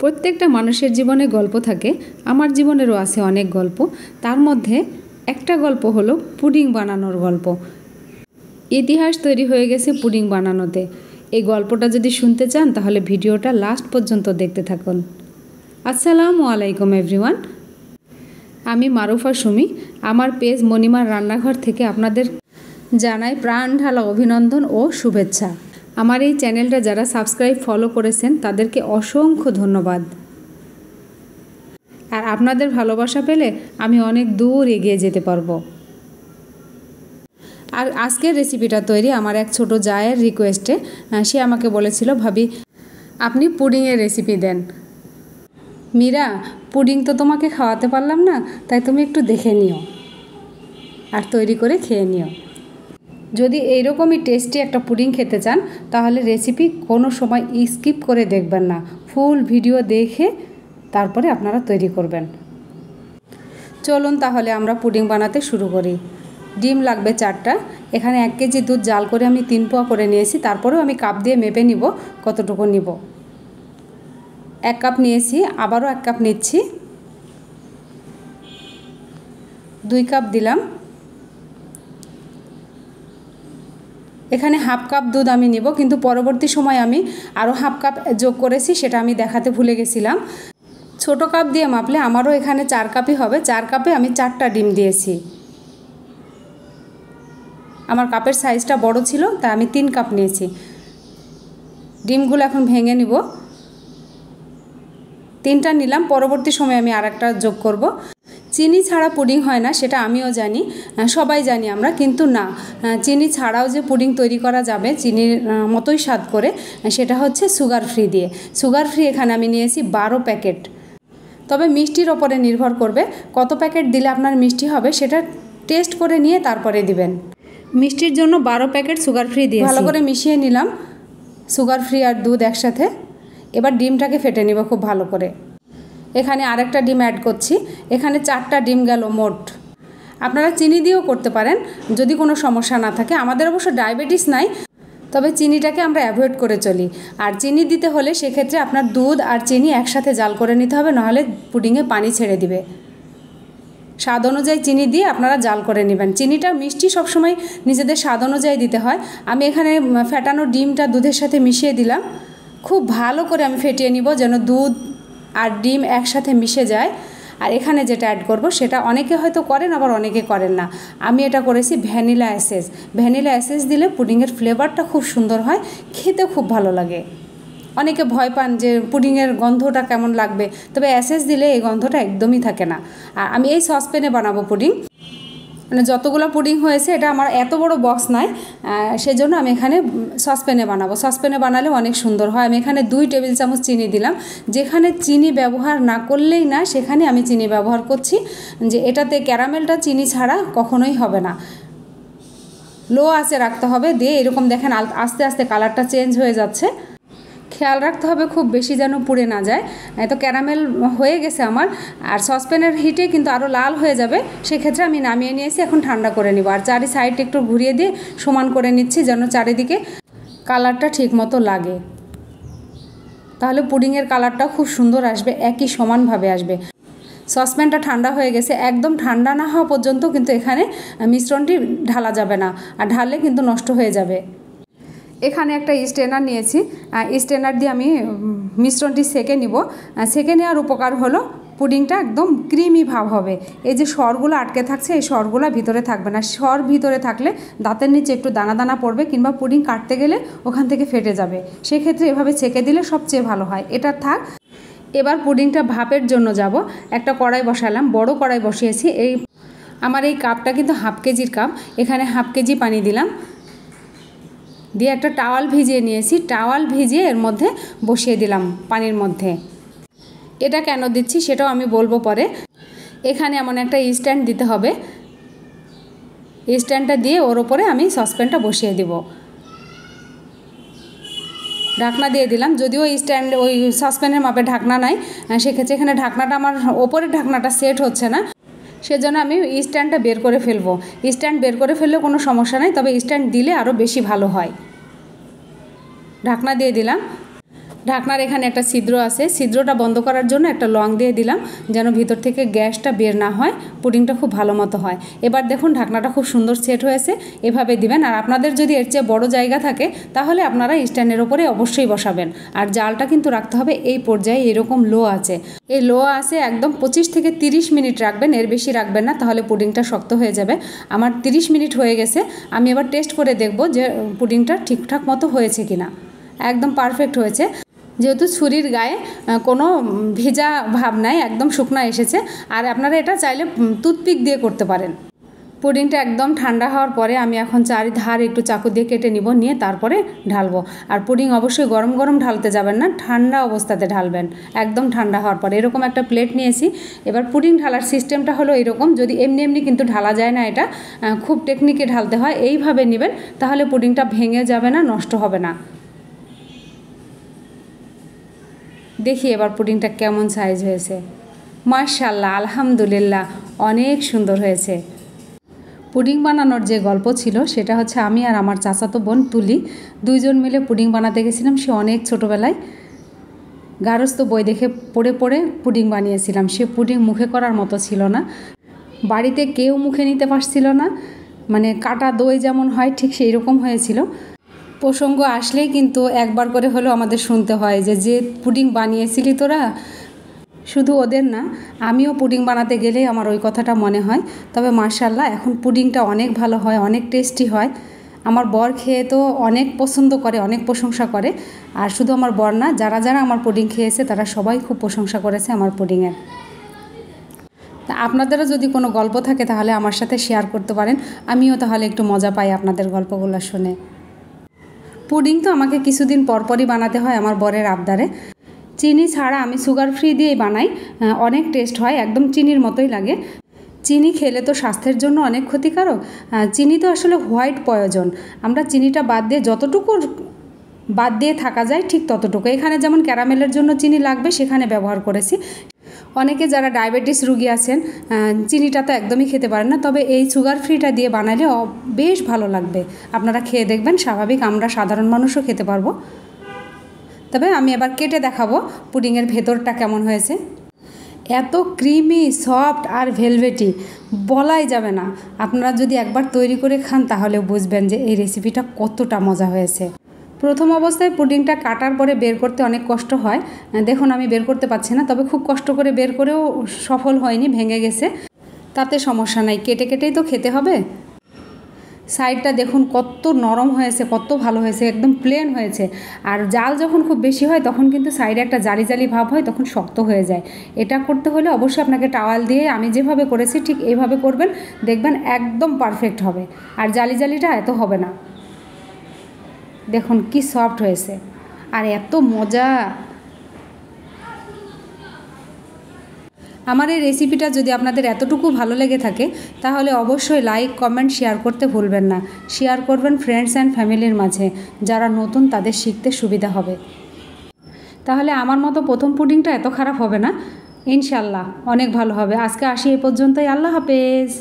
প্রত্যেকটা মানুষের জীবনে গল্প থাকে। আমার জীবনেরও আছে অনেক গল্প। তার মধ্যে একটা গল্প হলো পুডিং বানানোর গল্প। ইতিহাস তৈরি হয়ে গেছে পুডিং বানানোতে। এই গল্পটা যদি শুনতে চান তাহলে ভিডিওটা লাস্ট পর্যন্ত দেখতে থাকুন। আসসালামু আলাইকুম এভরিওয়ান, আমি মারুফা সুমি। আমার পেজ মনিমার রান্নাঘর থেকে আপনাদের জানাই প্রাণ ঢালা অভিনন্দন ও শুভেচ্ছা। আমার এই চ্যানেলটা যারা সাবস্ক্রাইব ফলো করেছেন তাদেরকে অসংখ্য ধন্যবাদ। আর আপনাদের ভালোবাসা পেলে আমি অনেক দূর এগিয়ে যেতে পারবো। আর আজকের রেসিপিটা তৈরি আমার এক ছোট জায়ের রিকোয়েস্টে। সে আমাকে বলেছিল, ভাবি আপনি পুডিংয়ের রেসিপি দেন। মীরা, পুডিং তো তোমাকে খাওয়াতে পারলাম না, তাই তুমি একটু দেখে নিও আর তৈরি করে খেয়ে নিও। যদি এইরকমই টেস্টি একটা পুডিং খেতে চান তাহলে রেসিপি কোনো সময় স্কিপ করে দেখবেন না, ফুল ভিডিও দেখে তারপরে আপনারা তৈরি করবেন। চলুন তাহলে আমরা পুডিং বানাতে শুরু করি। ডিম লাগবে 4টা। এখানে 1 কেজি দুধ জাল করে আমি 3 পোয়া করে নিয়েছি। তারপরেও আমি কাপ দিয়ে মেপে নিব কতটুকু নিব। 1 কাপ নিয়েছি, আবারও 1 কাপ নিচ্ছি। 2 কাপ দিলাম। এখানে হাফ কাপ দুধ আমি নিব, কিন্তু পরবর্তী সময় আমি আরও হাফ কাপ যোগ করেছি, সেটা আমি দেখাতে ভুলে গেছিলাম। ছোট কাপ দিয়ে মাপলে আমারও এখানে 4 কাপই হবে। 4 কাপে আমি 4টা ডিম দিয়েছি। আমার কাপের সাইজটা বড় ছিল তাই আমি 3 কাপ নিয়েছি। ডিমগুলো এখন ভেঙে নিব। 3টা নিলাম, পরবর্তী সময় আমি আরেকটা যোগ করব। চিনি ছাড়া পুডিং হয় না, সেটা আমিও জানি, সবাই জানি আমরা, কিন্তু না, চিনি ছাড়াও যে পুডিং তৈরি করা যাবে চিনির মতোই স্বাদ করে, সেটা হচ্ছে সুগার ফ্রি দিয়ে। সুগার ফ্রি এখানে আমি নিয়েছি 12 প্যাকেট। তবে মিষ্টির ওপরে নির্ভর করবে কত প্যাকেট দিলে আপনার মিষ্টি হবে, সেটা টেস্ট করে নিয়ে তারপরে দিবেন। মিষ্টির জন্য 12 প্যাকেট সুগার ফ্রি দিয়ে ভালো করে মিশিয়ে নিলাম, সুগার ফ্রি আর দুধ একসাথে। এবার ডিমটাকে ফেটে নিব খুব ভালো করে। এখানে আরেকটা ডিম অ্যাড করছি। এখানে 4টা ডিম গেল মোট। আপনারা চিনি দিয়েও করতে পারেন যদি কোনো সমস্যা না থাকে। আমাদের অবশ্য ডায়াবেটিস নাই, তবে চিনিটাকে আমরা অ্যাভয়েড করে চলি। আর চিনি দিতে হলে সেক্ষেত্রে আপনার দুধ আর চিনি একসাথে জাল করে নিতে হবে, নাহলে পুডিংয়ে পানি ছেড়ে দিবে। স্বাদ অনুযায়ী চিনি দিয়ে আপনারা জাল করে নেবেন। চিনিটা মিষ্টি সবসময় নিজেদের স্বাদ অনুযায়ী দিতে হয়। আমি এখানে ফেটানো ডিমটা দুধের সাথে মিশিয়ে দিলাম। খুব ভালো করে আমি ফেটিয়ে নিব যেন দুধ আর ডিম একসাথে মিশে যায়। আর এখানে যেটা অ্যাড করব সেটা অনেকে হয়তো করেন, আবার অনেকে করেন না। আমি এটা করেছি ভ্যানিলা এসেন্স। ভ্যানিলা এসেন্স দিলে পুডিংয়ের ফ্লেভারটা খুব সুন্দর হয়, খেতে খুব ভালো লাগে। অনেকে ভয় পান যে পুডিংয়ের গন্ধটা কেমন লাগবে, তবে এসেন্স দিলে এই গন্ধটা একদমই থাকে না। আর আমি এই সসপ্যানে বানাবো পুডিং, মানে যতগুলো পুডিং হয়েছে, এটা আমার এত বড় বক্স নয়, সেজন্য আমি এখানে সসপ্যানে বানাবো। সসপ্যানে বানালে অনেক সুন্দর হয়। আমি এখানে 2 টেবিল চামচ চিনি দিলাম। যেখানে চিনি ব্যবহার না করলেই না, সেখানে আমি চিনি ব্যবহার করছি, যে এটাতে ক্যারামেলটা চিনি ছাড়া কখনোই হবে না। লো আঁচে রাখতে হবে, দিয়ে এরকম দেখেন আস্তে আস্তে কালারটা চেঞ্জ হয়ে যাচ্ছে। খেয়াল রাখতে হবে খুব বেশি যেন পুড়ে না যায়। তো ক্যারামেল হয়ে গেছে আমার। আর সসপ্যানের হিটে কিন্তু আরও লাল হয়ে যাবে, সেক্ষেত্রে আমি নামিয়ে নিয়েছি। এখন ঠান্ডা করে নিব। আর চারি সাইড একটু ঘুরিয়ে দিয়ে সমান করে নিচ্ছি যেন চারিদিকে কালারটা ঠিক মতো লাগে। তাহলে পুডিংয়ের কালারটাও খুব সুন্দর আসবে, একই সমানভাবে আসবে। সসপ্যানটা ঠান্ডা হয়ে গেছে। একদম ঠান্ডা না হওয়া পর্যন্ত কিন্তু এখানে মিশ্রণটি ঢালা যাবে না, আর ঢাললে কিন্তু নষ্ট হয়ে যাবে। এখানে একটা স্ট্রেনার নিয়েছি। স্ট্রেনার দিয়ে আমি মিশ্রণটি সেঁকে নিব। সেঁকে নেওয়ার উপকার হলো পুডিংটা একদম ক্রিমি ভাব হবে। এই যে সরগুলো আটকে থাকছে, এই সরগুলো ভিতরে থাকবে না। সর ভিতরে থাকলে দাঁতের নিচে একটু দানা দানা পড়বে, কিংবা পুডিং কাটতে গেলে ওখান থেকে ফেটে যাবে। সেক্ষেত্রে এভাবে ছেঁকে দিলে সবচেয়ে ভালো হয়। এটা থাক। এবার পুডিংটা ভাপের জন্য যাব। একটা কড়াই বসালাম, বড় কড়াই বসিয়েছি। আমার এই কাপটা কিন্তু হাফ কেজির কাপ। এখানে হাফ কেজি পানি দিলাম, দিয়ে একটা টাওয়াল ভিজিয়ে নিয়েছি। টাওয়াল ভিজিয়ে এর মধ্যে বসিয়ে দিলাম পানির মধ্যে। এটা কেন দিচ্ছি সেটাও আমি বলবো পরে। এখানে এমন একটা স্ট্যান্ড দিতে হবে। স্ট্যান্ডটা দিয়ে ওর ওপরে আমি সসপ্যানটা বসিয়ে দিব। ঢাকনা দিয়ে দিলাম। যদিও ওই সসপ্যানের মাপে ঢাকনা নাই, সেক্ষেত্রে এখানে ঢাকনাটা আমার ওপরের ঢাকনাটা সেট হচ্ছে না, সেজন্য আমি স্ট্যান্ডটা বের করে ফেলবো। স্ট্যান্ড বের করে ফেললে কোনো সমস্যা নেই, তবে স্ট্যান্ড দিলে আরও বেশি ভালো হয়। ঢাকনা দিয়ে দিলাম। ঢাকনার এখানে একটা ছিদ্র আছে, ছিদ্রটা বন্ধ করার জন্য একটা লং দিয়ে দিলাম যেন ভিতর থেকে গ্যাসটা বের না হয়, পুডিংটা খুব ভালো মতো হয়। এবার দেখুন ঢাকনাটা খুব সুন্দর সেট হয়েছে, এভাবে দিবেন। আর আপনাদের যদি এর চেয়ে বড় জায়গা থাকে তাহলে আপনারা স্ট্যান্ডের ওপরে অবশ্যই বসাবেন। আর জালটা কিন্তু রাখতে হবে এই পর্যায়ে এরকম লো আছে, এই লো আছে একদম 25 থেকে 30 মিনিট রাখবেন, এর বেশি রাখবেন না, তাহলে পুডিংটা শক্ত হয়ে যাবে। আমার 30 মিনিট হয়ে গেছে, আমি এবার টেস্ট করে দেখব যে পুডিংটা ঠিকঠাক মতো হয়েছে কিনা। একদম পারফেক্ট হয়েছে, যেহেতু ছুরির গায়ে কোনো ভেজা ভাব নাই, একদম শুকনো এসেছে। আর আপনারা এটা চাইলে টুথপিক দিয়ে করতে পারেন। পুডিংটা একদম ঠান্ডা হওয়ার পরে আমি এখন চারিধার একটু চাকু দিয়ে কেটে নিব, নিয়ে তারপরে ঢালবো। আর পুডিং অবশ্যই গরম গরম ঢালতে যাবেন না, ঠান্ডা অবস্থাতে ঢালবেন, একদম ঠান্ডা হওয়ার পরে। এরকম একটা প্লেট নিয়েছি। এবার পুডিং ঢালার সিস্টেমটা হলো এরকম, যদি এমনি এমনি কিন্তু ঢালা যায় না, এটা খুব টেকনিকে ঢালতে হয়। এইভাবে নেবেন, তাহলে পুডিংটা ভেঙে যাবে না, নষ্ট হবে না। দেখি এবার পুডিংটা কেমন সাইজ হয়েছে। মাশাআল্লাহ, আলহামদুলিল্লাহ, অনেক সুন্দর হয়েছে। পুডিং বানানোর যে গল্প ছিল সেটা হচ্ছে, আমি আর আমার চাচাতো বোন তুলি দুইজন মিলে পুডিং বানাতে গেছিলাম। সে অনেক ছোটোবেলায় গার্হস্থ্য বই দেখে পড়ে পড়ে পুডিং বানিয়েছিলাম। সে পুডিং মুখে করার মতো ছিল না, বাড়িতে কেউ মুখে নিতে পারছিল না, মানে কাটা দই যেমন হয় ঠিক সেই রকম হয়েছিল। প্রসঙ্গ আসলেই কিন্তু একবার করে হলেও আমাদের শুনতে হয় যে পুডিং বানিয়েছিলি তোরা। শুধু ওদের না, আমিও পুডিং বানাতে গেলেই আমার ওই কথাটা মনে হয়। তবে মাশাআল্লাহ, এখন পুডিংটা অনেক ভালো হয়, অনেক টেস্টি হয়। আমার বর খেয়ে তো অনেক পছন্দ করে, অনেক প্রশংসা করে। আর শুধু আমার বর না, যারা যারা আমার পুডিং খেয়েছে তারা সবাই খুব প্রশংসা করেছে আমার পুডিংয়ের। তা আপনাদেরও যদি কোনো গল্প থাকে তাহলে আমার সাথে শেয়ার করতে পারেন, আমিও তাহলে একটু মজা পাই আপনাদের গল্পগুলো শুনে। পুডিং তো আমাকে কিছুদিন পরপরই বানাতে হয় আমার বরের আবদারে। চিনি ছাড়া আমি সুগার ফ্রি দিয়েই বানাই, অনেক টেস্ট হয়, একদম চিনির মতোই লাগে। চিনি খেলে তো স্বাস্থ্যের জন্য অনেক ক্ষতিকারক। চিনি তো আসলে হোয়াইট পয়জন, আমরা চিনিটা বাদ দিয়ে যতটুকু বাদ দিয়ে থাকা যায় ঠিক ততটুকু। এখানে যেমন ক্যারামেলের জন্য চিনি লাগবে সেখানে ব্যবহার করেছি। অনেকে যারা ডায়াবেটিস রুগী আছেন চিনিটা তো একদমই খেতে পারেন না, তবে এই সুগার ফ্রিটা দিয়ে বানালে বেশ ভালো লাগবে। আপনারা খেয়ে দেখবেন, স্বাভাবিক আমরা সাধারণ মানুষও খেতে পারবো। তবে আমি এবার কেটে দেখাবো পুডিংয়ের ভেতরটা কেমন হয়েছে। এত ক্রিমি, সফট আর ভেলভেটি বলাই যাবে না। আপনারা যদি একবার তৈরি করে খান তাহলে বুঝবেন যে এই রেসিপিটা কতটা মজা হয়েছে। প্রথম অবস্থায় পুডিংটা কাটার পরে বের করতে অনেক কষ্ট হয়। দেখুন আমি বের করতে পারছি না, তবে খুব কষ্ট করে বের করেও সফল হয়নি, ভেঙে গেছে। তাতে সমস্যা নাই, কেটে কেটেই তো খেতে হবে। সাইডটা দেখুন কত নরম হয়েছে, কত ভালো হয়েছে, একদম প্লেন হয়েছে। আর জাল যখন খুব বেশি হয় তখন কিন্তু সাইডে একটা জালি জালি ভাব হয়, তখন শক্ত হয়ে যায়। এটা করতে হলে অবশ্যই আপনাকে টাওয়াল দিয়ে আমি যেভাবে করেছি ঠিক এইভাবে করবেন, দেখবেন একদম পারফেক্ট হবে। আর জালি জালিটা এত হবে না। দেখুন কি সফট হয়েছে আর এত মজা। আমার এই রেসিপিটা যদি আপনাদের এতটুকু ভালো লেগে থাকে তাহলে অবশ্যই লাইক, কমেন্ট, শেয়ার করতে ভুলবেন না। শেয়ার করবেন ফ্রেন্ডস অ্যান্ড ফ্যামিলির মাঝে, যারা নতুন তাদের শিখতে সুবিধা হবে। তাহলে আমার মতো প্রথম পুডিংটা এত খারাপ হবে না, ইনশাল্লাহ অনেক ভালো হবে। আজকে আসি এ পর্যন্তই, আল্লাহ হাফেজ।